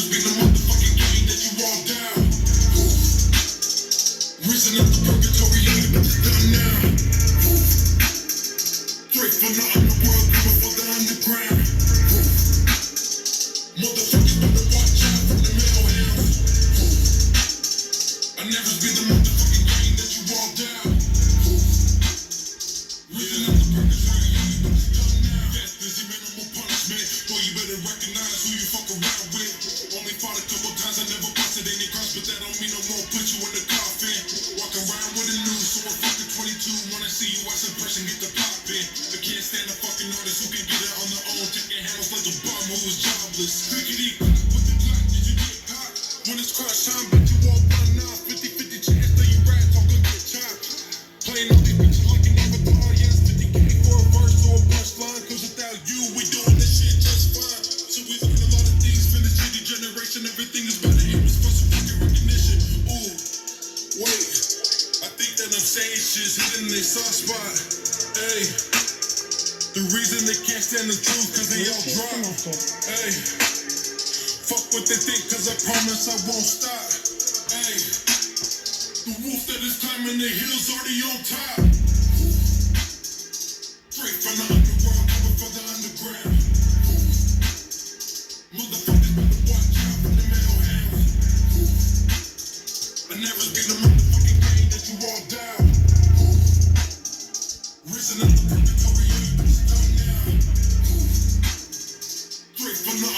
been the motherfucking game that you all down. Risen up the purgatory, ain't but it's done now. Straight from the underworld, coming for the underground. Motherfuckers better watch out from the mailhouse. I never been the motherfucking game that you all down. Risen up the purgatory, ain't but it's done now. That's busy minimal punishment. Boy, you better recognize who you fuck around with. Only fought a couple times, I never busted any cross, but that don't mean I won't put you in the coffin. Walk around with a news, so I'm fucking 22. Wanna see you as a person, get the pop in. I can't stand a fucking artist who can get it on their own. Taking handles like a bum who is jobless. Pickety with the Glock, did you get hot? When it's crunch time, bet you all run off. 50-50 chance that you rats, I'm gonna get chopped. Playing all these bitches like an avatar, yes. 50K for a verse or a punchline. Cause without you, we doing this shit just fine. So we learn a lot of things from the shitty generation. Everything is better, it was for some fucking recognition. Ooh, wait, I think that I'm saying shit's hidden in their soft spot. Hey, the reason they can't stand the truth cause they all drop. Hey, fuck what they think cause I promise I won't stop. Hey, the wolf that is climbing the hills already on top. Straight from the underworld, coming for the underground. Motherfuckers better watch out from the mailhouse. I never been the motherfucking game that you all down. Risen up the purgatory, but it's done now. Straight from the